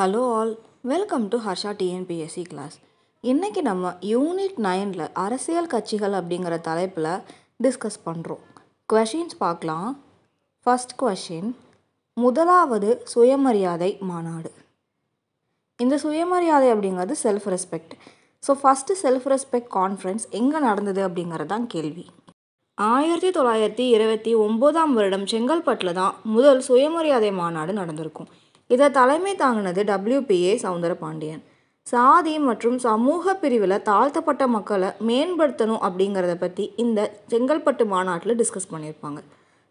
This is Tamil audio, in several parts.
Hello all, welcome to Harsha TNPSC class. இன்றைக்கி நம்ம யூனிட் 9ல் அரசியல் கட்சிகள் அப்படிங்கிற தலைப்பில் டிஸ்கஸ் பண்ணுறோம். கொஷின்ஸ் பார்க்கலாம். ஃபர்ஸ்ட் கொஷின், முதலாவது சுயமரியாதை மாநாடு. இந்த சுயமரியாதை அப்படிங்கிறது self respect. So first self respect conference எங்கே நடந்தது அப்படிங்கிறது தான் கேள்வி. 1929ஆம் வருடம் செங்கல்பட்டில் தான் முதல் சுயமரியாதை மாநாடு நடந்திருக்கும். இதை தலைமை தாங்கினது WPA சவுந்தரபாண்டியன். சாதி மற்றும் சமூக பிரிவில் தாழ்த்தப்பட்ட மக்களை மேம்படுத்தணும் அப்படிங்கிறத பற்றி இந்த செங்கல்பட்டு மாநாட்டில் டிஸ்கஸ் பண்ணியிருப்பாங்க.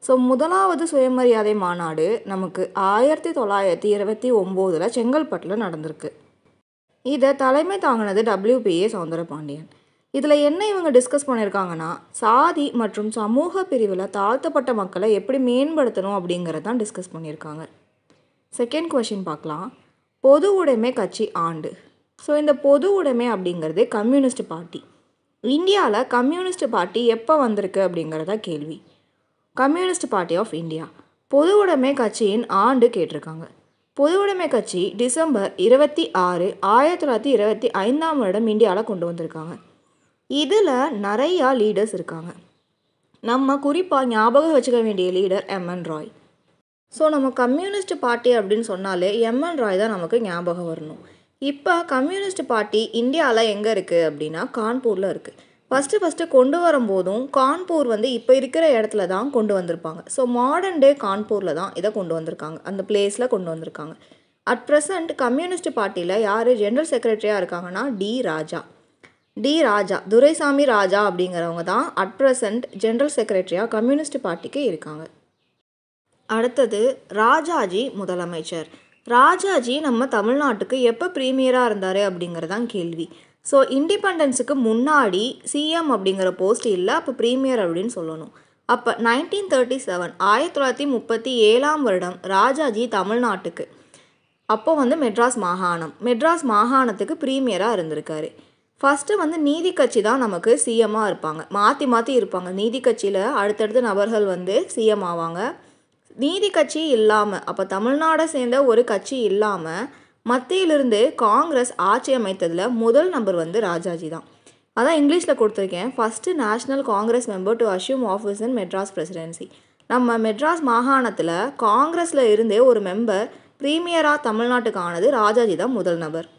ஸோ முதலாவது சுயமரியாதை மாநாடு நமக்கு 1929 செங்கல்பட்டில் நடந்திருக்கு. இதை தலைமை தாங்கினது WPA சவுந்தரபாண்டியன். இதில் என்ன இவங்க டிஸ்கஸ் பண்ணியிருக்காங்கன்னா, சாதி மற்றும் சமூக பிரிவில் தாழ்த்தப்பட்ட மக்களை எப்படி மேம்படுத்தணும் அப்படிங்கிறதான் டிஸ்கஸ் பண்ணியிருக்காங்க. செகண்ட் கொஷின் பார்க்கலாம். பொது உடைமை கட்சி ஆண்டு. ஸோ இந்த பொது உடைமை அப்படிங்கிறது கம்யூனிஸ்ட் பார்ட்டி. இந்தியாவில் கம்யூனிஸ்ட் பார்ட்டி எப்போ வந்திருக்கு அப்படிங்கிறதா கேள்வி. Communist party of India. பொது உடைமை கட்சியின் ஆண்டு கேட்டிருக்காங்க. பொது உடைமை கட்சி டிசம்பர் 26, 1925ஆம் வருடம் இந்தியாவில் கொண்டு வந்திருக்காங்க. இதில் நிறையா லீடர்ஸ் இருக்காங்க. நம்ம குறிப்பாக ஞாபகம் வச்சுக்க வேண்டிய லீடர் MN ராய். ஸோ நம்ம கம்யூனிஸ்ட் பார்ட்டி அப்படின்னு சொன்னாலே MN ராய் தான் நமக்கு ஞாபகம் வரணும். இப்போ கம்யூனிஸ்ட் பார்ட்டி இந்தியாவில் எங்கே இருக்குது அப்படின்னா கான்பூரில் இருக்குது. ஃபஸ்ட்டு கொண்டு வரும்போதும் கான்பூர் இப்போ இருக்கிற இடத்துல தான் கொண்டு வந்திருப்பாங்க. ஸோ மாடர்ன் டே கான்பூரில் தான் இதை கொண்டு வந்திருக்காங்க, அந்த பிளேஸில் கொண்டு வந்திருக்காங்க. அட் ப்ரெசண்ட் கம்யூனிஸ்ட் பார்ட்டியில் யார் ஜென்ரல் செக்ரட்டரியாக இருக்காங்கன்னா டி ராஜா, துரைசாமி ராஜா அப்படிங்கிறவங்க தான் அட் ப்ரெசண்ட் ஜென்ரல் செக்ரட்டரியாக கம்யூனிஸ்ட் பார்ட்டிக்கு இருக்காங்க. அடுத்தது ராஜாஜி முதலமைச்சர். ராஜாஜி நம்ம தமிழ்நாட்டுக்கு எப்போ ப்ரீமியராக இருந்தார் அப்படிங்கிறதான் கேள்வி. ஸோ இண்டிபெண்டன்ஸுக்கு முன்னாடி சிஎம் அப்படிங்கிற போஸ்ட் இல்லை, அப்போ ப்ரீமியர் அப்படின்னு சொல்லணும். அப்போ 1937 1937ஆம் வருடம் ராஜாஜி தமிழ்நாட்டுக்கு அப்போ மெட்ராஸ் மாகாணத்துக்கு ப்ரீமியராக இருந்திருக்காரு. ஃபஸ்ட்டு நீதி கட்சி தான் நமக்கு சிஎம்மாக இருப்பாங்க, மாற்றி இருப்பாங்க. நீதி கட்சியில் அடுத்தடுத்த நபர்கள் சிஎம் ஆவாங்க. நீதி கட்சி இல்லாமல், அப்போ தமிழ்நாடை சேர்ந்த ஒரு கட்சி இல்லாமல் மத்தியிலிருந்து காங்கிரஸ் ஆட்சி அமைத்ததில் முதல் நபர் ராஜாஜி தான். அதான் இங்கிலீஷில் கொடுத்துருக்கேன், first national Congress member to assume office in Madras presidency. நம்ம மெட்ராஸ் மாகாணத்தில் காங்கிரஸில் இருந்தே ஒரு மெம்பர் ப்ரீமியராக தமிழ்நாட்டுக்கு ஆனது ராஜாஜி தான் முதல் நபர்.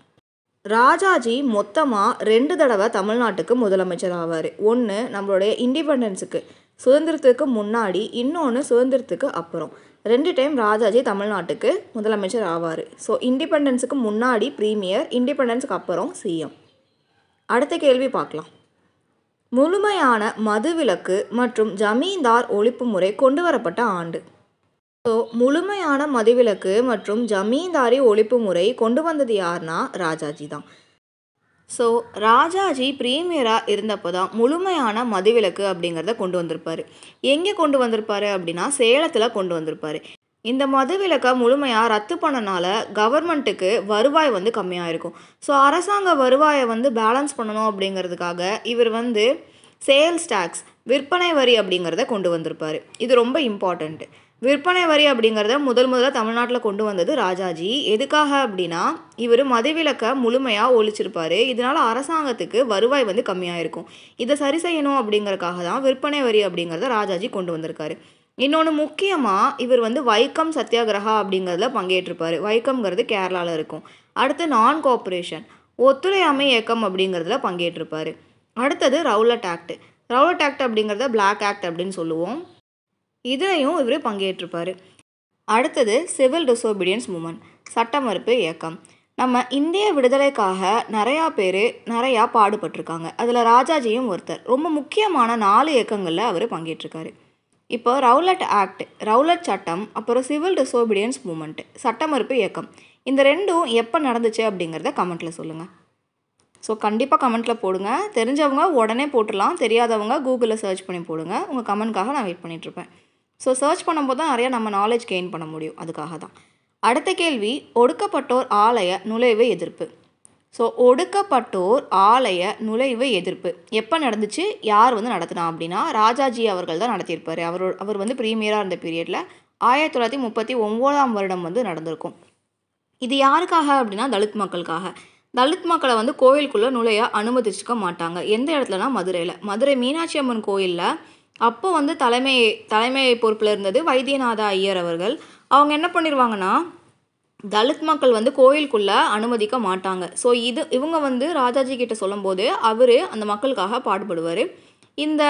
ராஜாஜி மொத்தமாக 2 தடவை தமிழ்நாட்டுக்கு முதலமைச்சர் ஆவார். ஒன்று நம்மளுடைய இண்டிபெண்டன்ஸுக்கு, சுதந்திரத்துக்கு முன்னாடி, இன்னொன்று சுதந்திரத்துக்கு அப்புறம். 2 டைம் ராஜாஜி தமிழ்நாட்டுக்கு முதலமைச்சர் ஆவார். ஸோ இண்டிபெண்டன்ஸுக்கு முன்னாடி ப்ரீமியர், இண்டிபெண்டன்ஸுக்கு அப்புறம் சிஎம். அடுத்த கேள்வி பார்க்கலாம். முழுமையான மதுவிலக்கு மற்றும் ஜமீன்தார் ஒழிப்பு முறை கொண்டு வரப்பட்ட ஆண்டு. ஸோ முழுமையான மதுவிலக்கு மற்றும் ஜமீன்தாரி ஒழிப்பு முறை கொண்டு வந்தது யாருன்னா ராஜாஜி தான். ஸோ ராஜாஜி ப்ரீமியராக இருந்தப்போ தான் முழுமையான மதுவிலக்கு அப்படிங்கிறத கொண்டு வந்திருப்பார். எங்கே கொண்டு வந்திருப்பார் அப்படின்னா சேலத்தில் கொண்டு வந்திருப்பார். இந்த மதுவிலக்கை முழுமையாக ரத்து பண்ணனால கவர்மெண்ட்டுக்கு வருவாய் கம்மியாக இருக்கும். ஸோ அரசாங்க வருவாயை பேலன்ஸ் பண்ணணும் அப்படிங்கிறதுக்காக இவர் சேல்ஸ் டேக்ஸ், விற்பனை வரி அப்படிங்கிறத கொண்டு வந்திருப்பார். இது ரொம்ப இம்பார்ட்டண்ட்டு. விற்பனை வரி அப்படிங்கிறத முதல்ல தமிழ்நாட்டில் கொண்டு வந்தது ராஜாஜி. எதுக்காக அப்படின்னா இவர் மதுவிலக்கை முழுமையாக ஒழிச்சிருப்பார். இதனால் அரசாங்கத்துக்கு வருவாய் கம்மியாக இருக்கும். இதை சரி செய்யணும் அப்படிங்கிறதுக்காக தான் விற்பனை வரி அப்படிங்கிறத ராஜாஜி கொண்டு வந்திருக்காரு. இன்னொன்று முக்கியமாக இவர் வைக்கம் சத்தியாகிரகா அப்படிங்கிறதுல பங்கேற்றிருப்பார். வைக்கம்ங்கிறது கேரளாவில் இருக்கும். அடுத்து நான் கோஆப்ரேஷன், ஒத்துழையாமை இயக்கம் அப்படிங்கிறதுல பங்கேற்றிருப்பார். அடுத்தது ரவுலட் ஆக்ட் அப்படிங்கிறத பிளாக் ஆக்ட் அப்படின்னு சொல்லுவோம். இதையும் இவர் பங்கேற்றிருப்பார். அடுத்தது சிவில் டிசோபீடியன்ஸ் மூமெண்ட், சட்ட மறுப்பு இயக்கம். நம்ம இந்திய விடுதலைக்காக நிறையா பாடுபட்டிருக்காங்க. அதில் ராஜாஜியும் ஒருத்தர். ரொம்ப முக்கியமான 4 இயக்கங்களில் அவர் பங்கேற்றிருக்காரு. இப்போ ரவுலட் சட்டம், அப்புறம் சிவில் டிசோபீடியன்ஸ் மூமெண்ட், சட்ட மறுப்பு இயக்கம், இந்த 2ம் எப்போ நடந்துச்சு அப்படிங்கிறத கமெண்ட்டில் சொல்லுங்கள். ஸோ கண்டிப்பாக கமெண்ட்டில் போடுங்க. தெரிஞ்சவங்க உடனே போட்டுடலாம், தெரியாதவங்க கூகுளில் சர்ச் பண்ணி போடுங்க. உங்கள் கமெண்ட்காக நான் வெயிட் பண்ணிகிட்ருப்பேன். ஸோ சர்ச் பண்ணும்போது தான் நிறையா நம்ம நாலேஜ் கெயின் பண்ண முடியும், அதுக்காக தான். அடுத்த கேள்வி, ஒடுக்கப்பட்டோர் ஆலய நுழைவு எதிர்ப்பு. ஸோ ஒடுக்கப்பட்டோர் ஆலய நுழைவு எதிர்ப்பு எப்போ நடந்துச்சு, யார் நடத்தினா அப்படின்னா ராஜாஜி அவர்கள் தான் நடத்தியிருப்பார். அவர் ப்ரீமியராக இருந்த பீரியடில் 1939ஆம் வருடம் நடந்திருக்கும். இது யாருக்காக அப்படின்னா தலித் மக்களுக்காக. தலித் மக்களை வந்து கோயிலுக்குள்ளே நுழைய அனுமதிச்சிக்க மாட்டாங்க. எந்த இடத்துலனா மதுரையில். மதுரை மீனாட்சி அம்மன் கோயிலில் அப்போ வந்து தலைமை பொறுப்பில் இருந்தது வைத்தியநாத ஐயர் அவர்கள். அவங்க என்ன பண்ணிடுவாங்கன்னா தலித் மக்கள் வந்து கோயிலுக்குள்ளே அனுமதிக்க மாட்டாங்க. ஸோ இவங்க வந்து ராஜாஜி கிட்ட சொல்லும்போது அவர் அந்த மக்களுக்காக பாடுபடுவார். இந்த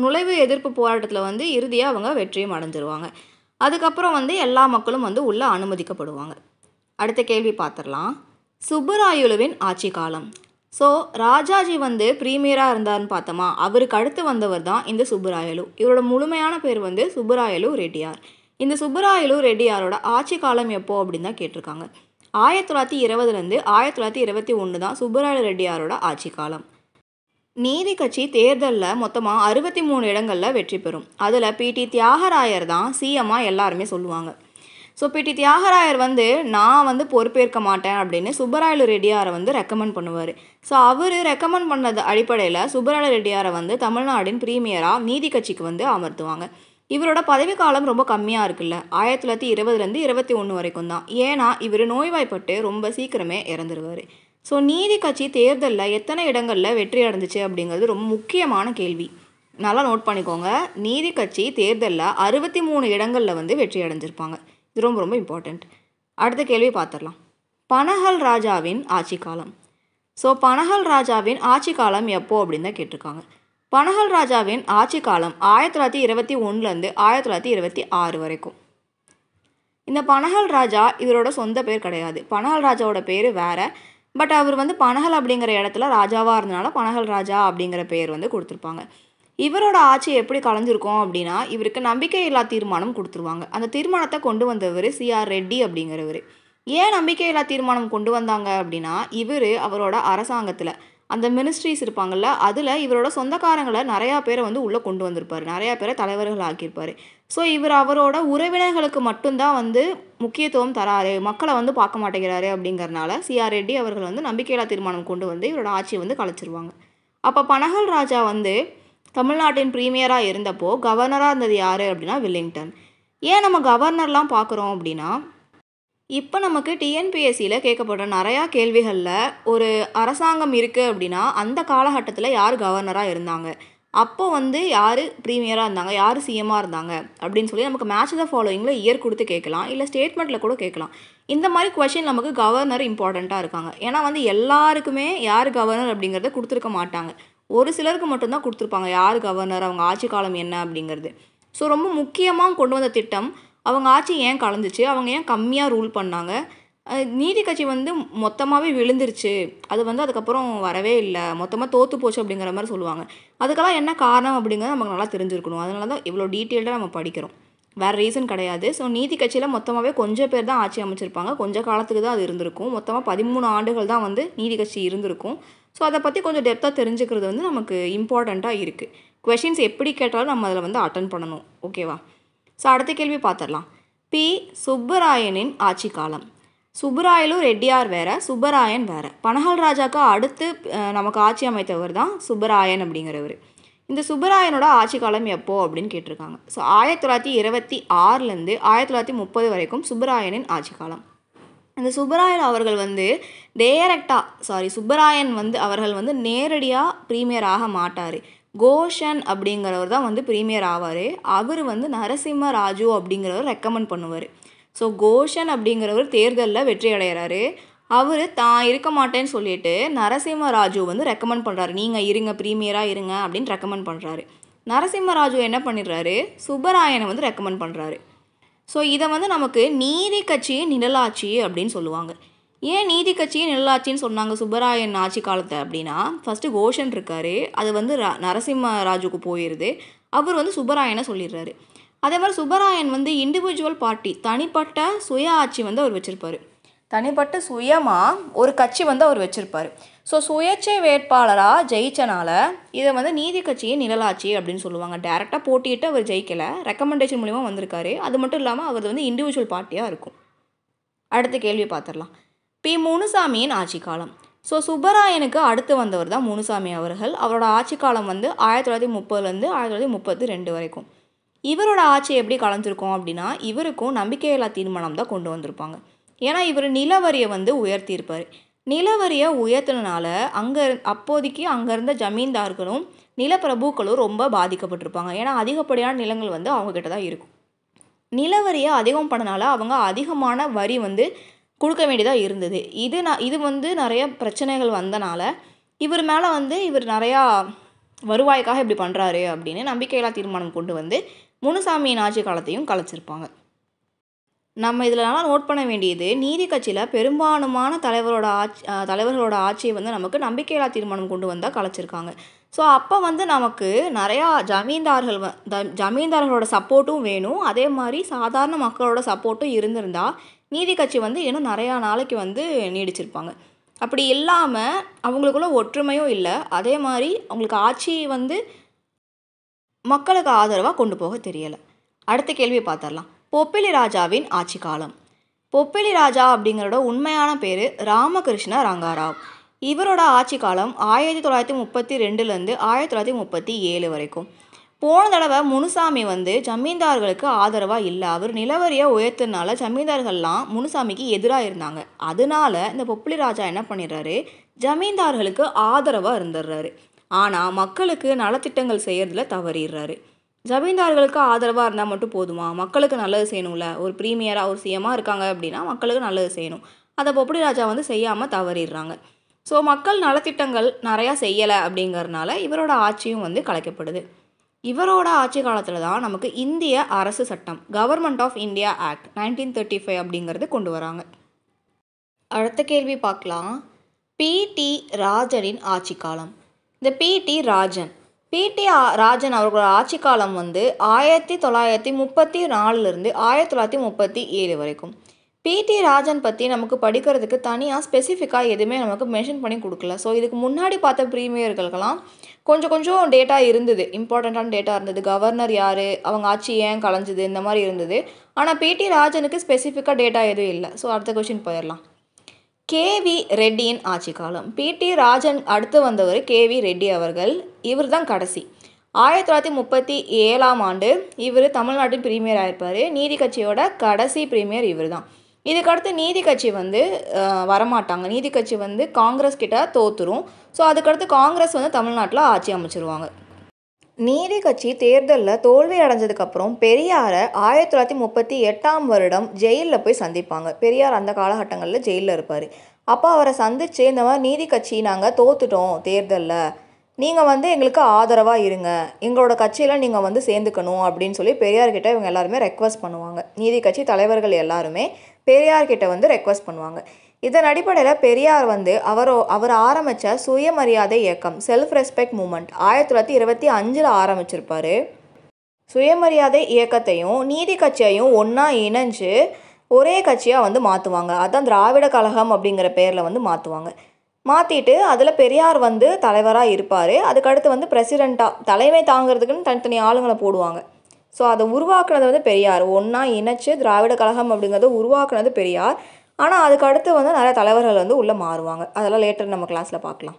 நுழைவு எதிர்ப்பு போராட்டத்தில் வந்து இறுதியாக அவங்க வெற்றியும் அடைஞ்சிருவாங்க. அதுக்கப்புறம் வந்து எல்லா மக்களும் வந்து உள்ளே அனுமதிக்கப்படுவாங்க. அடுத்த கேள்வி பார்த்துடலாம். சுப்புராயலுவின் ஆட்சி காலம். ஸோ ராஜாஜி வந்து ப்ரீமியராக இருந்தார்னு பார்த்தோமா, அவருக்கு அடுத்து வந்தவர் தான் இந்த சுப்புராயலு. இவரோட முழுமையான பேர் வந்து சுப்புராயலு ரெட்டியார். இந்த சுப்புராயலு ரெட்டியாரோட ஆட்சி காலம் எப்போ அப்படின்னு தான் கேட்டிருக்காங்க. 1920 1921 தான் சுப்புராயலு ரெட்டியாரோட ஆட்சி காலம். நீதி கட்சி தேர்தலில் மொத்தமாக 63 இடங்களில் வெற்றி பெறும். அதில் பிடி தியாகராயர் தான் சிஎம்மாக எல்லாருமே சொல்லுவாங்க. ஸோ பிடி தியாகராயர் வந்து நான் வந்து பொறுப்பேற்க மாட்டேன் அப்படின்னு சுப்பராயலு ரெட்டியாரை வந்து ரெக்கமெண்ட் பண்ணுவார். ஸோ அவர் ரெக்கமெண்ட் பண்ணது அடிப்படையில் சுப்பராயலு ரெட்டியாரை வந்து தமிழ்நாட்டின் ப்ரீமியராக நீதி கட்சிக்கு வந்து அமர்த்துவாங்க. இவரோட பதவிக்காலம் ரொம்ப கம்மியாக இருக்குல்ல, 1920 21 வரைக்கும் தான். ஏன்னா இவர் நோய்வாய்ப்பட்டு ரொம்ப சீக்கிரமே இறந்துருவார். ஸோ நீதி கட்சி தேர்தலில் எத்தனை இடங்களில் வெற்றி அடைஞ்சிச்சு அப்படிங்கிறது ரொம்ப முக்கியமான கேள்வி. நல்லா நோட் பண்ணிக்கோங்க. நீதி கட்சி தேர்தலில் 63 இடங்களில் வந்து வெற்றி அடைஞ்சிருப்பாங்க. இது ரொம்ப ரொம்ப இம்பார்ட்டண்ட். அடுத்த கேள்வி பார்த்துடலாம். பனகல் ராஜாவின் ஆட்சி காலம். ஸோ பனகல் ராஜாவின் ஆட்சி காலம் எப்போ அப்படின்னு தான் கேட்டிருக்காங்க. பனகல் ராஜாவின் ஆட்சி காலம் 1921 1926 வரைக்கும். இந்த பனகல் ராஜா இவரோட சொந்த பேர் கிடையாது. பனகல் ராஜாவோட பேர் வேறு. பட் அவர் வந்து பனகல் அப்படிங்கிற இடத்துல ராஜாவாக இருந்தனால பனகல் ராஜா அப்படிங்கிற பேர் வந்து கொடுத்துருப்பாங்க. இவரோட ஆட்சி எப்படி கலைஞ்சிருக்கும் அப்படின்னா, இவருக்கு நம்பிக்கையில்லா தீர்மானம் கொடுத்துருவாங்க. அந்த தீர்மானத்தை கொண்டு வந்தவர் சிஆர் ரெட்டி அப்படிங்கிறவர். ஏன் நம்பிக்கையில்லா தீர்மானம் கொண்டு வந்தாங்க அப்படின்னா, அவரோட அரசாங்கத்தில் அந்த மினிஸ்ட்ரிஸ் இருப்பாங்கள்ல, அதில் இவரோட சொந்தக்காரங்களை நிறையா பேரை வந்து உள்ளே கொண்டு வந்திருப்பார். நிறையா பேரை தலைவர்கள் ஆக்கியிருப்பார். ஸோ அவரோட உறவினர்களுக்கு மட்டும்தான் வந்து முக்கியத்துவம் தராரு, மக்களை வந்து பார்க்க மாட்டேங்கிறாரு அப்படிங்கிறனால சிஆர் ரெட்டி அவர்கள் வந்து நம்பிக்கையில்லா தீர்மானம் கொண்டு வந்து இவரோட ஆட்சியை வந்து கலைச்சிருவாங்க. அப்போ பனகல் ராஜா வந்து தமிழ்நாட்டின் ப்ரீமியராக இருந்தப்போ கவர்னராக இருந்தது யார் அப்படின்னா வில்லிங்டன். ஏன் நம்ம கவர்னர்லாம் பார்க்குறோம் அப்படின்னா, இப்போ நமக்கு டிஎன்பிஎஸ்சியில் கேட்கப்படுற நிறையா கேள்விகளில் ஒரு அரசாங்கம் இருக்குது அப்படின்னா அந்த காலகட்டத்தில் யார் கவர்னராக இருந்தாங்க, அப்போது வந்து யார் ப்ரீமியராக இருந்தாங்க, யார் சிஎம்மாக இருந்தாங்க அப்படின்னு சொல்லி நமக்கு மேட்ச் த ஃபாலோயிங்கில் இயர் கொடுத்து கேட்கலாம், இல்லை ஸ்டேட்மெண்ட்டில் கூட கேட்கலாம். இந்த மாதிரி கொஷின் நமக்கு கவர்னர் இம்பார்ட்டண்ட்டாக இருக்காங்க. ஏன்னா வந்து எல்லாருக்குமே யார் கவர்னர் அப்படிங்கிறத கொடுத்துருக்க மாட்டாங்க. ஒரு சிலருக்கு மட்டும்தான் கொடுத்துருப்பாங்க யார் கவர்னர், அவங்க ஆட்சி காலம் என்ன அப்படிங்கிறது. ஸோ ரொம்ப முக்கியமாக கொண்டு வந்த திட்டம், அவங்க ஆட்சி ஏன் கலைஞ்சிச்சு, அவங்க ஏன் கம்மியாக ரூல் பண்ணாங்க, நீதி கட்சி வந்து மொத்தமாகவே விழுந்துருச்சு, அது வந்து அதுக்கப்புறம் வரவே இல்லை, மொத்தமாக தோற்று போச்சு அப்படிங்கிற மாதிரி சொல்லுவாங்க. அதுக்கெல்லாம் என்ன காரணம் அப்படிங்கிறது நமக்கு நல்லா தெரிஞ்சிருக்கணும். அதனால தான் இவ்வளோ டீட்டெயில்டாக நம்ம படிக்கிறோம். வேறு ரீசன் கிடையாது. ஸோ நீதி கட்சியில் மொத்தமாகவே கொஞ்சம் பேர் தான் ஆட்சி அமைச்சிருப்பாங்க. கொஞ்சம் காலத்துக்கு தான் அது இருந்திருக்கும். மொத்தமாக 13 ஆண்டுகள் தான் வந்து நீதி கட்சி இருந்திருக்கும். ஸோ அதை பற்றி கொஞ்சம் டெப்த்தாக தெரிஞ்சுக்கிறது வந்து நமக்கு இம்பார்ட்டண்ட்டாக இருக்குது. கொஷின்ஸ் எப்படி கேட்டாலும் நம்ம அதில் வந்து அட்டன் பண்ணணும். ஓகேவா? ஸோ அடுத்த கேள்வி பார்த்துடலாம். பி. சுப்பராயனின் ஆட்சி காலம். சுப்பராயலு ரெட்டியார் வேறு, சுப்பராயன் வேறு. பனகல் ராஜாவுக்கு அடுத்து நமக்கு ஆட்சி அமைத்தவர் தான் சுப்பராயன் அப்படிங்கிறவர். இந்த சுப்பராயனோட ஆட்சி காலம் எப்போ அப்படின்னு கேட்டிருக்காங்க. ஸோ 1926 1930 வரைக்கும் சுப்பராயனின் ஆட்சி காலம். இந்த சுப்பராயன் அவர்கள் வந்து சுப்பராயன் வந்து அவர்கள் வந்து நேரடியாக ப்ரீமியர் ஆக மாட்டார். கோஷன் அப்படிங்கிறவர் தான் வந்து ப்ரீமியர் ஆவார். அவர் வந்து நரசிம்ம ராஜு அப்படிங்கிறவர் ரெக்கமெண்ட் பண்ணுவார். ஸோ கோஷன் அப்படிங்கிறவர் தேர்தலில் வெற்றி அடைகிறாரு. அவர் தான் இருக்க மாட்டேன்னு சொல்லிட்டு நரசிம்ம ராஜு வந்து ரெக்கமெண்ட் பண்ணுறாரு, நீங்கள் இருங்க, ப்ரீமியராக இருங்க அப்படின்னு ரெக்கமெண்ட் பண்ணுறாரு. நரசிம்ம ராஜு என்ன பண்ணிடுறாரு, சுப்பராயனை வந்து ரெக்கமெண்ட் பண்ணுறாரு. ஸோ இதை வந்து நமக்கு நீதி கட்சி நிழலாட்சி அப்படின்னு சொல்லுவாங்க. ஏன் நீதி கட்சி நிழலாட்சின்னு சொன்னாங்க சுப்பராயன் ஆட்சி காலத்தை அப்படின்னா, ஃபஸ்ட்டு கோஷன் இருக்கார், அது வந்து நரசிம்ம ராஜுக்கு போயிடுது. அவர் வந்து சுப்பராயனை சொல்லிடுறாரு. அதே மாதிரி சுப்பராயன் வந்து இண்டிவிஜுவல் பார்ட்டி, தனிப்பட்ட சுய ஆட்சி வந்து அவர் வச்சுருப்பார். தனிப்பட்ட சுயமாக ஒரு கட்சி வந்து அவர் வச்சுருப்பார். ஸோ சுயேட்சை வேட்பாளராக ஜெயிச்சனால இதை வந்து நீதி கட்சியை நிழலாட்சி அப்படின்னு சொல்லுவாங்க. டேரெக்டாக போட்டிட்டு அவர் ஜெயிக்கலை, ரெக்கமெண்டேஷன் மூலிமா வந்திருக்காரு. அது மட்டும் இல்லாமல் அவர் வந்து இண்டிவிஜுவல் பார்ட்டியாக இருக்கும். அடுத்த கேள்வி பார்த்துடலாம். பி. முனுசாமியின் ஆட்சி காலம். ஸோ சுப்பராயனுக்கு அடுத்து வந்தவர் தான் முனுசாமி அவர்கள். அவரோட ஆட்சி காலம் வந்து 1930 1932 வரைக்கும். இவரோட ஆட்சி எப்படி கலைஞ்சிருக்கும் அப்படின்னா, இவருக்கும் நம்பிக்கையில்லா தீர்மானம் தான் கொண்டு வந்திருப்பாங்க. ஏன்னா இவர் நிலவரியை வந்து உயர்த்தியிருப்பார். நிலவரியை உயர்த்தினால அப்போதைக்கு அங்கே இருந்த ஜமீன்தார்களும் நிலப்பிரபுக்களும் ரொம்ப பாதிக்கப்பட்டிருப்பாங்க. ஏன்னா அதிகப்படியான நிலங்கள் வந்து அவங்கக்கிட்ட தான் இருக்கும். நிலவரியை அதிகம் பண்ணனால அவங்க அதிகமான வரி வந்து கொடுக்க வேண்டியதாக இருந்தது. இது வந்து நிறைய பிரச்சனைகள் வந்தனால இவர் மேலே வந்து இவர் நிறையா வருவாய்க்காக இப்படி பண்ணுறாரு அப்படின்னு நம்பிக்கையில்லா தீர்மானம் கொண்டு வந்து முனுசாமியின் ஆட்சி காலத்தையும் கலைச்சிருப்பாங்க. நம்ம இதில் நல்லா நோட் பண்ண வேண்டியது, நீதி கட்சியில் பெரும்பான்மையான தலைவர்களோட ஆட்சியை வந்து நமக்கு நம்பிக்கையில்லா தீர்மானம் கொண்டு வந்தால் கலைச்சிருக்காங்க. ஸோ அப்போ வந்து நமக்கு நிறையா ஜமீன்தார்களோட சப்போர்ட்டும் வேணும், அதே மாதிரி சாதாரண மக்களோட சப்போர்ட்டும் இருந்திருந்தால் நீதி கட்சி வந்து இன்னும் நிறையா நாளைக்கு வந்து நீடிச்சிருப்பாங்க. அப்படி இல்லாமல் அவங்களுக்குள்ள ஒற்றுமையும் இல்லை, அதே மாதிரி அவங்களுக்கு ஆட்சி வந்து மக்களுக்கு ஆதரவாக கொண்டு போக தெரியலை. அடுத்த கேள்வி பார்த்துடலாம். பொப்பிலி ராஜாவின் ஆட்சி காலம். பொப்பிலி ராஜா அப்படிங்கிறோட உண்மையான பேர் ராமகிருஷ்ண ரங்காராவ். இவரோட ஆட்சி காலம் 1932லேருந்து 1937 வரைக்கும். போன தடவை முனுசாமி வந்து ஜமீன்தார்களுக்கு ஆதரவாக இல்லை, அவர் நிலவரியை உயர்த்தினால ஜமீன்தார்கள்லாம் முனுசாமிக்கு எதிராக இருந்தாங்க. அதனால இந்த பொப்பிலி ராஜா என்ன பண்ணிடுறாரு, ஜமீன்தார்களுக்கு ஆதரவாக இருந்துடுறாரு. ஆனால் மக்களுக்கு நலத்திட்டங்கள் செய்கிறதுல தவறிடுறாரு. ஜமீன்தார்களுக்கு ஆதரவாக இருந்தால் மட்டும் போதுமா, மக்களுக்கு நல்லது செய்யணும்ல. ஒரு ப்ரீமியராக ஒரு சிஎம்மாக இருக்காங்க அப்படின்னா மக்களுக்கு நல்லது செய்யணும். அதை பொப்பிலி ராஜா வந்து செய்யாமல் தவறிடுறாங்க. ஸோ மக்கள் நலத்திட்டங்கள் நிறையா செய்யலை அப்படிங்கிறதுனால இவரோட ஆட்சியும் வந்து கலைக்கப்படுது. இவரோட ஆட்சி காலத்தில் தான் நமக்கு இந்திய அரசு சட்டம் கவர்மெண்ட் ஆஃப் இந்தியா ஆக்ட் 1935 அப்படிங்கிறது கொண்டு வராங்க. அடுத்த கேள்வி பார்க்கலாம். பிடி ராஜனின் ஆட்சி காலம். இந்த பிடி ராஜன் அவர்களோட ஆட்சி காலம் வந்து 1934லேருந்து 1937 வரைக்கும். பிடி ராஜன் பற்றி நமக்கு படிக்கிறதுக்கு தனியாக ஸ்பெசிஃபிக்காக எதுவுமே நமக்கு மென்ஷன் பண்ணி கொடுக்கல. ஸோ இதுக்கு முன்னாடி பார்த்த ப்ரீமியர்களுக்கெல்லாம் கொஞ்சம் டேட்டா இருந்தது, இம்பார்ட்டண்ட்டான டேட்டா இருந்தது. கவர்னர் யார், அவங்க ஆட்சி ஏன் கலைஞ்சுது, இந்த மாதிரி இருந்தது. ஆனால் பிடி ராஜனுக்கு ஸ்பெசிஃபிக்காக டேட்டா எதுவும் இல்லை. ஸோ அடுத்த கொஸ்டின் போயிடலாம். கேவி ரெட்டியின் ஆட்சி காலம். பிடி ராஜன் அடுத்து வந்தவர் கேவி ரெட்டி அவர்கள். இவர் தான் கடைசி. 1937ஆம் ஆண்டு இவர் தமிழ்நாட்டின் பிரீமியர் ஆயிருப்பார். நீதி கட்சியோட கடைசி பிரீமியர் இவர் தான். இதுக்கடுத்து நீதி கட்சி வந்து வரமாட்டாங்க. நீதி கட்சி வந்து காங்கிரஸ் கிட்ட தோத்துரும். ஸோ அதுக்கடுத்து காங்கிரஸ் வந்து தமிழ்நாட்டில் ஆட்சி அமைச்சிருவாங்க. நீதி கட்சி தேர்தலில் தோல்வி அடைஞ்சதுக்கப்புறம் பெரியாரை 1938ஆம் வருடம் ஜெயிலில் போய் சந்திப்பாங்க. பெரியார் அந்த காலகட்டங்களில் ஜெயிலில் இருப்பார். அப்போ அவரை சந்தித்து இந்த மாதிரி நீதி கட்சி நாங்கள் தோத்துட்டோம் தேர்தலில், நீங்கள் வந்து எங்களுக்கு ஆதரவாக இருங்க, எங்களோட கட்சியில் நீங்கள் வந்து சேர்ந்துக்கணும் அப்படின்னு சொல்லி பெரியார்கிட்ட இவங்க எல்லாருமே ரெக்வஸ்ட் பண்ணுவாங்க. நீதி கட்சி தலைவர்கள் எல்லாருமே பெரியார்கிட்ட வந்து ரெக்வஸ்ட் பண்ணுவாங்க. இதன் அடிப்படையில் பெரியார் வந்து அவர் ஆரம்பித்த சுயமரியாதை இயக்கம் செல்ஃப் ரெஸ்பெக்ட் மூமெண்ட் 1925 ஆரம்பிச்சிருப்பார். சுயமரியாதை இயக்கத்தையும் நீதி கட்சியையும் ஒன்றா இணைஞ்சு ஒரே கட்சியாக வந்து மாற்றுவாங்க. அதான் திராவிட கழகம் அப்படிங்கிற பேரில் வந்து மாற்றிட்டு அதில் பெரியார் வந்து தலைவராக இருப்பார். அதுக்கடுத்து வந்து பிரசிடெண்ட்டாக தலைமை தாங்கிறதுக்குன்னு தனித்தனி ஆளுங்களை போடுவாங்க. ஸோ அதை உருவாக்குனது வந்து பெரியார். ஒன்றா இணைச்சு திராவிட கழகம் அப்படிங்கிறத உருவாக்குனது பெரியார். ஆனால் அதுக்கடுத்து வந்து நிறைய தலைவர்கள் வந்து உள்ளே மாறுவாங்க. அதெல்லாம் லேட்டர் நம்ம கிளாஸில் பார்க்கலாம்.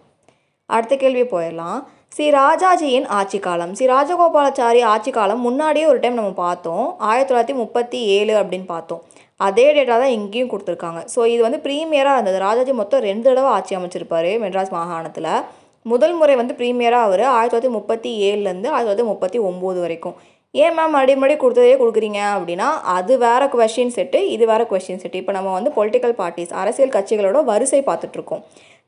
அடுத்த கேள்வி போயிடலாம். ராஜாஜியின் ஆட்சி காலம். ராஜகோபாலாச்சாரி ஆட்சி காலம் முன்னாடியே ஒரு டைம் நம்ம பார்த்தோம், 1937 அப்படின்னு பார்த்தோம். அதே டேட்டா தான் இங்கேயும் கொடுத்துருக்காங்க. ஸோ இது வந்து ப்ரீமியராக இருந்தது. ராஜாஜி மொத்தம் 2 தடவை ஆட்சி அமைச்சிருப்பார் மெட்ராஸ் மாகாணத்தில். முதல் முறை வந்து ப்ரீமியராக அவர் 1937லேருந்து 1939 வரைக்கும். ஏன் மேம் மறுபடி கொடுத்ததே கொடுக்குறீங்க அப்படின்னா, அது வேறு கொஷின் செட்டு, இது வேறு கொஷின் செட்டு. இப்போ நம்ம வந்து பொலிட்டிக்கல் பார்ட்டிஸ் அரசியல் கட்சிகளோட வரிசை பார்த்துட்ருக்கோம்.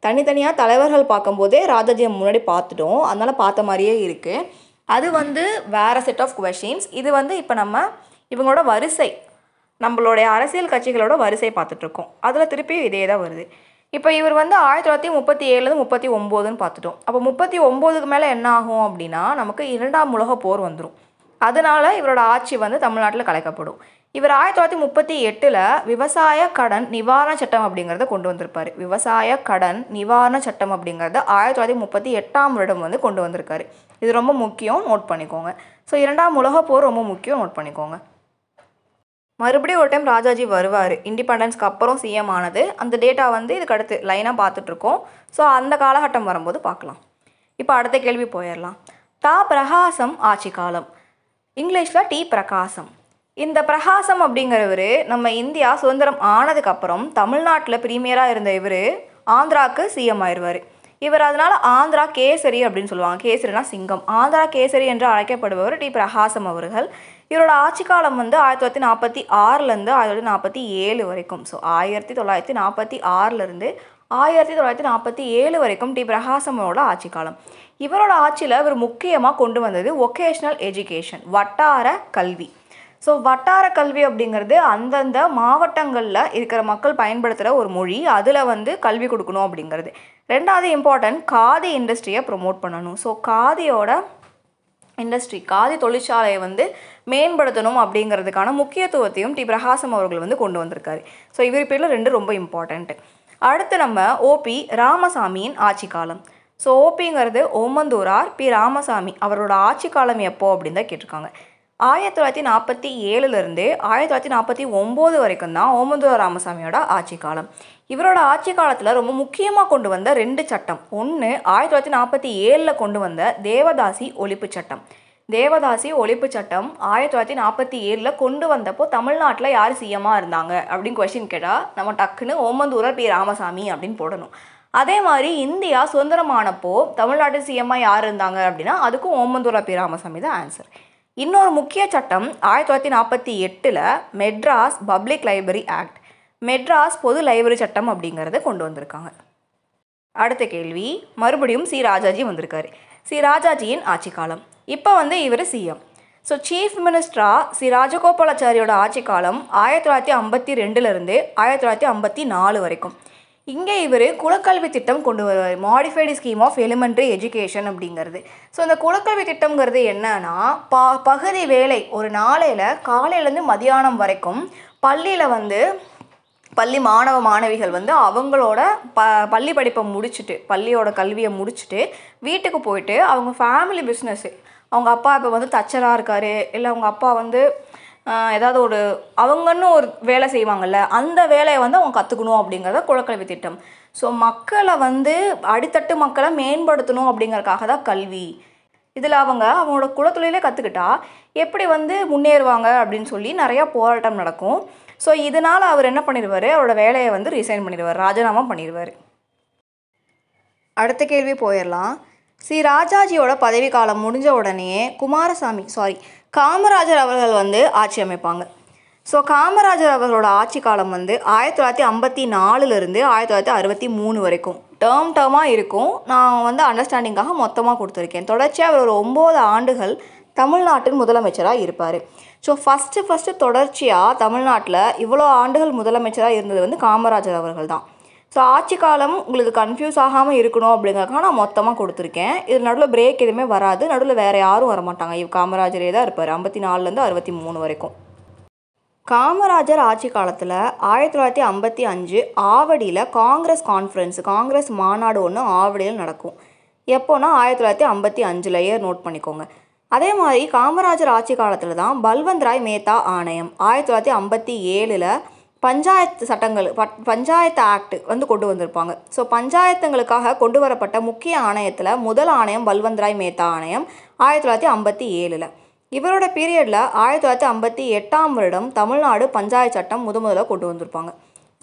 தனித்தனியாக தலைவர்கள் பார்க்கும்போதே ராஜாஜியை முன்னாடி பார்த்துட்டோம், அதனால் பார்த்த மாதிரியே இருக்குது. அது வந்து வேறு செட் ஆஃப் கொஷின்ஸ். இது வந்து இப்போ நம்ம இவங்களோட வரிசை, நம்மளுடைய அரசியல் கட்சிகளோட வரிசை பார்த்துட்ருக்கோம். அதில் திருப்பியும் இதே தான் வருது. இப்போ இவர் வந்து 1937லேருந்து 39ன்னு பார்த்துட்டோம். அப்போ 39க்கு மேலே என்ன ஆகும் அப்படின்னா நமக்கு 2ஆம் உலகப் போர் வந்துடும். அதனால இவரோட ஆட்சி வந்து தமிழ்நாட்டில் கலைக்கப்படும். இவர் 1938 விவசாய கடன் நிவாரண சட்டம் அப்படிங்கிறத கொண்டு வந்திருப்பார். விவசாய கடன் நிவாரண சட்டம் அப்படிங்கிறத 1938ஆம் வருடம் வந்து கொண்டு வந்திருக்காரு. இது ரொம்ப முக்கியம், நோட் பண்ணிக்கோங்க. ஸோ 2ஆம் உலகப் போர் ரொம்ப முக்கியம், நோட் பண்ணிக்கோங்க. மறுபடியும் ஒரு டைம் ராஜாஜி வருவார், இண்டிபெண்டன்ஸ்க்கு அப்புறம் சிஎம் ஆனது. அந்த டேட்டா வந்து இதுக்கு அடுத்து லைனாக பார்த்துட்ருக்கோம். ஸோ அந்த காலகட்டம் வரும்போது பார்க்கலாம். இப்போ அடுத்த கேள்வி போயிடலாம். பிரகாசம் ஆட்சி காலம். இங்கிலீஷில் டி பிரகாசம். இந்த பிரகாசம் அப்படிங்கிறவர் நம்ம இந்தியா சுதந்திரம் ஆனதுக்கப்புறம் தமிழ்நாட்டில் பிரீமியராக இருந்த இவர் ஆந்திராவுக்கு சிஎம் ஆயிடுவார். இவர் அதனால் ஆந்திரா கேசரி அப்படின்னு சொல்லுவாங்க. கேசரினா சிங்கம். ஆந்திரா கேசரி என்று அழைக்கப்படுபவர் டி பிரகாசம் அவர்கள். இவரோட ஆட்சி காலம் வந்து 1946லேருந்து 1947 வரைக்கும். ஸோ 1946லேருந்து 1947 வரைக்கும் டி பிரகாசமோட ஆட்சி காலம். இவரோட ஆட்சியில் இவர் முக்கியமாக கொண்டு வந்தது வொகேஷ்னல் எஜுகேஷன், வட்டார கல்வி. ஸோ வட்டார கல்வி அப்படிங்கிறது அந்தந்த மாவட்டங்களில் இருக்கிற மக்கள் பயன்படுத்துகிற ஒரு மொழி, அதில் வந்து கல்வி கொடுக்கணும் அப்படிங்கிறது. ரெண்டாவது இம்பார்ட்டன்ட், காதி இண்டஸ்ட்ரியை ப்ரொமோட் பண்ணணும். ஸோ காதியோட இண்டஸ்ட்ரி, காதி தொழிற்சாலையை வந்து மேம்படுத்தணும் அப்படிங்கிறதுக்கான முக்கியத்துவத்தையும் டி பிரகாசம் அவர்கள் வந்து கொண்டு வந்திருக்காரு. ஸோ இவர் பேரில் 2 ரொம்ப இம்பார்ட்டண்ட்டு. அடுத்து நம்ம ஓபி ராமசாமியின் ஆட்சி காலம். ஸோ ஓபிங்கிறது ஓமந்தூரார் பி ராமசாமி, அவரோட ஆட்சி காலம் எப்போ அப்படின்னு தான் கேட்டிருக்காங்க. 1947லேருந்து 1949 வரைக்கும் தான் ஓமந்தூரார் ராமசாமியோட ஆட்சி காலம். இவரோட ஆட்சி காலத்தில் ரொம்ப முக்கியமாக கொண்டு வந்த 2 சட்டம். ஒன்று 1947 கொண்டு வந்த தேவதாசி ஒழிப்பு சட்டம். தேவதாசி ஒழிப்பு சட்டம் 1947 கொண்டு வந்தப்போ தமிழ்நாட்டில் யார் சிஎம்மாக இருந்தாங்க அப்படின்னு கொஸ்டின் கேட்டால் நம்ம டக்குன்னு ஓமந்தூரார் பி ராமசாமி அப்படின்னு போடணும். அதே மாதிரி இந்தியா சுதந்திரமானப்போ தமிழ்நாட்டு சிஎம்மாக யார் இருந்தாங்க அப்படின்னா அதுக்கும் ஓமந்தூரார் பி ராமசாமி தான் ஆன்சர். இன்னொரு முக்கிய சட்டம் 1948 Madras public library act, Madras பொது லைப்ரரி சட்டம் அப்படிங்கிறத கொண்டு வந்திருக்காங்க. அடுத்த கேள்வி, மறுபடியும் சி ராஜாஜி வந்திருக்காரு. சி ராஜாஜியின் ஆட்சி காலம். இப்போ வந்து இவர் சிஎம். ஸோ சீஃப் மினிஸ்டராக சி ராஜகோபாலாச்சாரியோட ஆட்சி காலம் 1952லேருந்து 1954 வரைக்கும். இங்கே இவர் குலக்கல்வி திட்டம் கொண்டு வருவார், modified scheme of elementary education அப்படிங்கிறது. ஸோ இந்த குலக்கல்வி திட்டம்ங்கிறது என்னன்னா பகுதி வேலை, ஒரு நாளையில் காலையிலேருந்து மதியானம் வரைக்கும் பள்ளியில் வந்து பள்ளி மாணவ மாணவிகள் வந்து அவங்களோட பள்ளி படிப்பை முடிச்சுட்டு, பள்ளியோட கல்வியை முடிச்சுட்டு வீட்டுக்கு போயிட்டு அவங்க ஃபேமிலி பிஸ்னஸ்ஸு, அவங்க அப்பா இப்போ வந்து தச்சராக இருக்கார், இல்லை அவங்க அப்பா வந்து ஏதாவது ஒரு அவங்கன்னு ஒரு வேலை செய்வாங்கள்ல, அந்த வேலையை வந்து அவங்க கற்றுக்கணும் அப்படிங்கிறத குலக்கல்வி திட்டம். ஸோ மக்களை வந்து அடித்தட்டு மக்களை மேம்படுத்தணும் அப்படிங்கிறதுக்காக தான் கல்வி. இதில் அவங்களோட குலத்தொழிலே கற்றுக்கிட்டா எப்படி வந்து முன்னேறுவாங்க அப்படின்னு சொல்லி நிறையா போராட்டம் நடக்கும். ஸோ இதனால் அவர் என்ன பண்ணிடுவார், அவரோட வேலையை வந்து ரிசைன் பண்ணிடுவார், ராஜினாமா பண்ணிடுவார். அடுத்த கேள்வி போயிடலாம். சி ராஜாஜியோட பதவி காலம் முடிஞ்ச உடனே காமராஜர் அவர்கள் வந்து ஆட்சி அமைப்பாங்க. ஸோ காமராஜர் அவர்களோட ஆட்சி காலம் வந்து 1954லேருந்து 1963 வரைக்கும் டேர்மாக இருக்கும். நான் வந்து அண்டர்ஸ்டாண்டிங்காக மொத்தமாக கொடுத்துருக்கேன். தொடர்ச்சியாக அவர் ஒரு 9 ஆண்டுகள் தமிழ்நாட்டின் முதலமைச்சராக இருப்பார். ஸோ ஃபஸ்ட்டு தொடர்ச்சியாக தமிழ்நாட்டில் இவ்வளோ ஆண்டுகள் முதலமைச்சராக இருந்தது வந்து காமராஜர் அவர்கள் தான். ஸோ ஆட்சி காலம் உங்களுக்கு கன்ஃபியூஸ் ஆகாமல் இருக்கணும் அப்படிங்கிறதுக்காக நான் மொத்தமாக கொடுத்துருக்கேன். இது நடுவில் பிரேக் எதுவுமே வராது, நடுவில் வேறு யாரும் வரமாட்டாங்க. காமராஜரே தான் இருப்பார் 54லேருந்து 63 வரைக்கும். காமராஜர் ஆட்சி காலத்தில் 1955 ஆவடியில் காங்கிரஸ் கான்ஃபரன்ஸ், காங்கிரஸ் மாநாடு ஒன்று ஆவடியில் நடக்கும். எப்போனா 1955 இயர் நோட் பண்ணிக்கோங்க. அதே மாதிரி காமராஜர் ஆட்சி காலத்தில் தான் பல்வந்த் ராய் மேத்தா ஆணையம் 1957 பஞ்சாயத்து சட்டங்கள், பஞ்சாயத்து ஆக்ட் வந்து கொண்டு வந்திருப்பாங்க. ஸோ பஞ்சாயத்துங்களுக்காக கொண்டு வரப்பட்ட முக்கிய ஆணையத்தில் முதல் ஆணையம் பல்வந்த் ராய் மேத்தா ஆணையம் 1957. இவரோட பீரியடில் 1958ஆம் வருடம் தமிழ்நாடு பஞ்சாயத்து சட்டம் முதல்ல கொண்டு வந்திருப்பாங்க.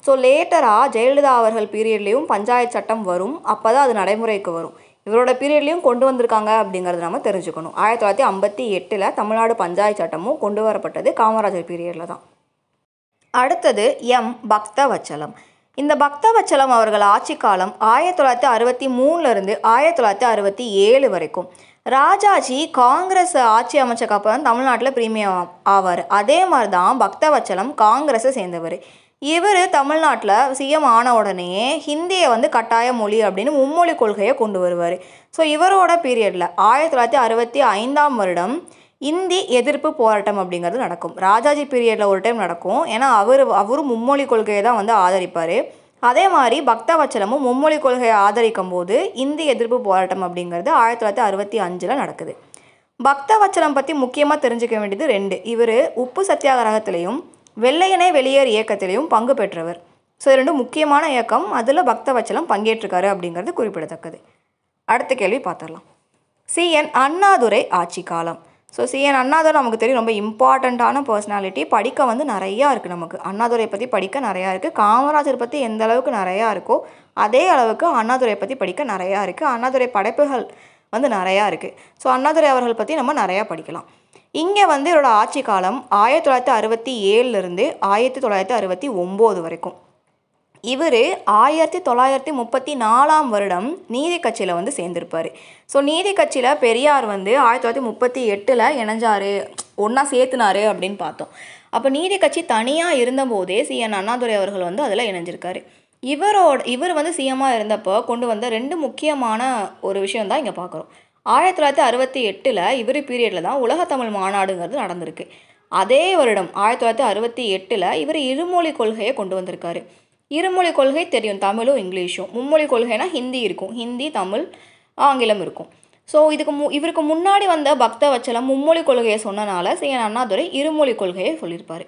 ஸோ லேட்டராக ஜெயலலிதா அவர்கள் பீரியட்லேயும் பஞ்சாயத்து சட்டம் வரும், அப்போ தான் அது நடைமுறைக்கு வரும். இவரோட பீரியட்லேயும் கொண்டு வந்திருக்காங்க அப்படிங்கிறது நம்ம தெரிஞ்சுக்கணும். 1958 தமிழ்நாடு பஞ்சாயத்து சட்டமும் கொண்டு வரப்பட்டது காமராஜர் பீரியடில் தான். அடுத்தது பக்தவச்சலம். இந்த பக்தவச்சலம் அவர்கள் ஆட்சி காலம் 1963லேருந்து 1967 வரைக்கும். ராஜாஜி காங்கிரஸ் ஆட்சி அமைச்சக்கப்புறம் தமிழ்நாட்டில் பிரீமியம் ஆவார். அதே மாதிரி தான் பக்தவச்சலம் காங்கிரஸை சேர்ந்தவர். இவர் தமிழ்நாட்டில் சிஎம் ஆன உடனே ஹிந்தியை வந்து கட்டாய மொழி அப்படின்னு மும்மொழி கொள்கையை கொண்டு வருவார். ஸோ இவரோட பீரியடில் 1965ஆம் வருடம் இந்தி எதிர்ப்பு போராட்டம் அப்படிங்கிறது நடக்கும். ராஜாஜி பீரியடில் ஒரு டைம் நடக்கும், ஏன்னா அவரும் மும்மொழி கொள்கையை தான் வந்து ஆதரிப்பார். அதே மாதிரி பக்தவச்சலமும் மும்மொழி கொள்கையை ஆதரிக்கும் போது இந்தி எதிர்ப்பு போராட்டம் அப்படிங்கிறது 1965 நடக்குது. பக்தவச்சலம் பற்றி முக்கியமாக தெரிஞ்சுக்க வேண்டியது 2. இவர் உப்பு சத்தியாகிரகத்திலையும் வெள்ளையனே வெளியேறு இயக்கத்திலையும் பங்கு பெற்றவர். ஸோ 2 முக்கியமான இயக்கம், அதில் பக்தவச்சலம் பங்கேற்றிருக்காரு அப்படிங்கிறது குறிப்பிடத்தக்கது. அடுத்த கேள்வி பார்த்துடலாம். CN அண்ணாதுரை ஆட்சி காலம். ஸோ சிஎன் அண்ணாதுரை நமக்கு தெரியும் ரொம்ப இம்பார்ட்டண்ட்டான பர்சனாலிட்டி. படிக்க வந்து நிறையா இருக்குது நமக்கு. அண்ணாதுரையை பற்றி படிக்க நிறையா இருக்குது. காமராஜர் பற்றி எந்த அளவுக்கு நிறையா இருக்கோ அதே அளவுக்கு அண்ணாதுரையை பற்றி படிக்க நிறையா இருக்குது. அண்ணாதுரை படைப்புகள் வந்து நிறையா இருக்குது. ஸோ அண்ணாதுரை அவர்கள் பற்றி நம்ம நிறையா படிக்கலாம். இங்கே வந்து இவரோட ஆட்சி காலம் 1967 1969 வரைக்கும். இவர் 1934 நீதி கட்சியில் வந்து சேர்ந்திருப்பார். ஸோ நீதி கட்சியில் பெரியார் வந்து 1938 இணைஞ்சார், ஒன்றா சேர்த்துனாரு அப்படின்னு பார்த்தோம். அப்போ நீதி கட்சி தனியாக இருந்தபோதே சிஎன் அண்ணாதுரை அவர்கள் வந்து அதில் இணைஞ்சிருக்காரு. இவர் வந்து சிஎம்மாக இருந்தப்போ கொண்டு வந்த 2 முக்கியமான ஒரு விஷயம் தான் இங்கே பார்க்குறோம். 1968 இவர் பீரியடில் தான் உலகத்தமிழ் மாநாடுங்கிறது நடந்திருக்கு. அதே வருடம் 1968 இவர் இருமொழி கொள்கையை கொண்டு வந்திருக்காரு. இருமொழி கொள்கை தெரியும், தமிழும் இங்கிலீஷும். மும்மொழி கொள்கைனா ஹிந்தி இருக்கும், ஹிந்தி தமிழ் ஆங்கிலம் இருக்கும். ஸோ இவருக்கு முன்னாடி வந்த பக்தவச்சலம் மும்மொழி கொள்கையை சொன்னனால சிஎன் அண்ணாதுரை இருமொழி கொள்கையை சொல்லியிருப்பார்.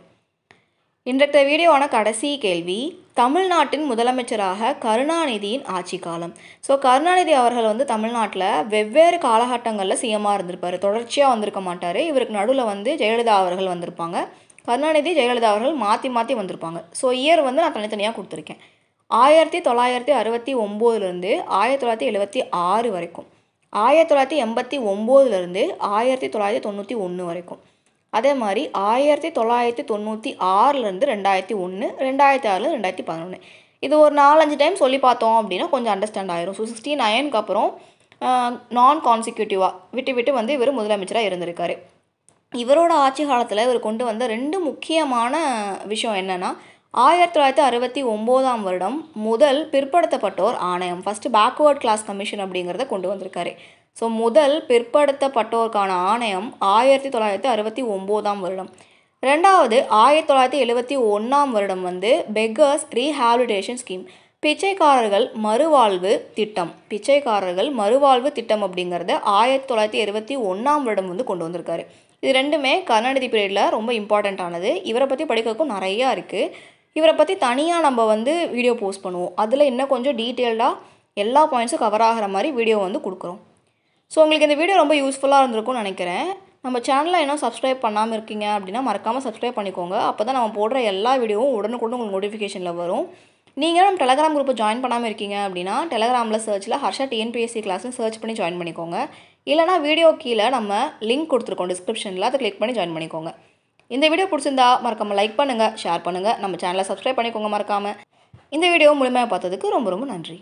இன்றைய வீடியோவான கடைசி கேள்வி, தமிழ்நாட்டின் முதலமைச்சராக கருணாநிதியின் ஆட்சி காலம். ஸோ கருணாநிதி அவர்கள் வந்து தமிழ்நாட்டில் வெவ்வேறு காலகட்டங்களில் சிஎம்மாக இருந்திருப்பார். தொடர்ச்சியாக வந்திருக்க மாட்டார். இவருக்கு நடுவில் வந்து ஜெயலலிதா அவர்கள் வந்திருப்பாங்க. கருணாநிதி ஜெயலலிதா அவர்கள் மாற்றி மாற்றி வந்திருப்பாங்க. ஸோ இயர் வந்து நான் தனித்தனியாக கொடுத்துருக்கேன். 1969 1976 வரைக்கும், 1989 1991 வரைக்கும், அதே மாதிரி 1996 2001, 2006 2011. இது ஒரு 4-5 டைம் சொல்லி பார்த்தோம் அப்படின்னா கொஞ்சம் அண்டர்ஸ்டாண்ட் ஆயிரும். ஸோ 69க்கு அப்புறம் நான் கான்சிக்யூட்டிவாக விட்டு வந்து இவர் முதலமைச்சராக இருந்திருக்காரு. இவரோட ஆட்சி காலத்தில் இவர் கொண்டு வந்த 2 முக்கியமான விஷயம் என்னென்னா, 1969 முதல் பிற்படுத்தப்பட்டோர் ஆணையம், ஃபஸ்ட்டு பேக்வேர்ட் கிளாஸ் கமிஷன் அப்படிங்கிறத கொண்டு வந்திருக்காரு. ஸோ முதல் பிற்படுத்தப்பட்டோருக்கான ஆணையம் 1969. ரெண்டாவது 1971 வந்து பெக்கர்ஸ் ரீஹாபிலிட்டேஷன் ஸ்கீம், பிச்சைக்காரர்கள் மறுவாழ்வு திட்டம். பிச்சைக்காரர்கள் மறுவாழ்வு திட்டம் அப்படிங்கிறத 1971 வந்து கொண்டு வந்திருக்காரு. இது 2மே கருணாநிதி பீரியடில் ரொம்ப இம்பார்ட்டண்ட்டானது. இவரை பற்றி படிக்கிறதுக்கும் நிறையா இருக்குது. இவரை பற்றி தனியாக நம்ம வந்து வீடியோ போஸ்ட் பண்ணுவோம். அதில் இன்னும் கொஞ்சம் டீட்டெயில்டாக எல்லா பாயிண்ட்ஸும் கவர் ஆகிற மாதிரி வீடியோ வந்து கொடுக்குறோம். ஸோ உங்களுக்கு இந்த வீடியோ ரொம்ப யூஸ்ஃபுல்லாக இருந்திருக்கும்னு நினைக்கிறேன். நம்ம சேனலை இன்னும் சப்ஸ்கிரைப் பண்ணாமல் இருக்கீங்க அப்படின்னா மறக்காமல் சப்ஸ்கிரைப் பண்ணிக்கோங்க. அப்போ தான் நம்ம போடுற எல்லா வீடியோவும் உடனுக்குடன் உங்களுக்கு நோட்டிஃபிகேஷனில் வரும். நீங்கள் நம்ம டெலகிராம் குரூப்பை ஜாயின் பண்ணாமல் இருக்கீங்க அப்படின்னா டெலகிராமில் சர்ச்சில் ஹர்ஷா டிஎன்பிஎஸ்சி கிளாஸ்னு சர்ச் பண்ணி ஜாயின் பண்ணிக்கோங்க. இல்லைனா வீடியோ கீழே நம்ம லிங்க் கொடுத்துருக்கோம் டிஸ்கிரிப்ஷனில், அதை கிளிக் பண்ணி ஜாயின் பண்ணிக்கோங்க. இந்த வீடியோ பிடிச்சிருந்தா மறக்காமல் லைக் பண்ணுங்கள், ஷேர் பண்ணுங்கள், நம்ம சேனலை சப்ஸ்கிரைப் பண்ணிக்கோங்க மறக்காமல். இந்த வீடியோ முழுமையாக பார்த்ததுக்கு ரொம்ப ரொம்ப நன்றி.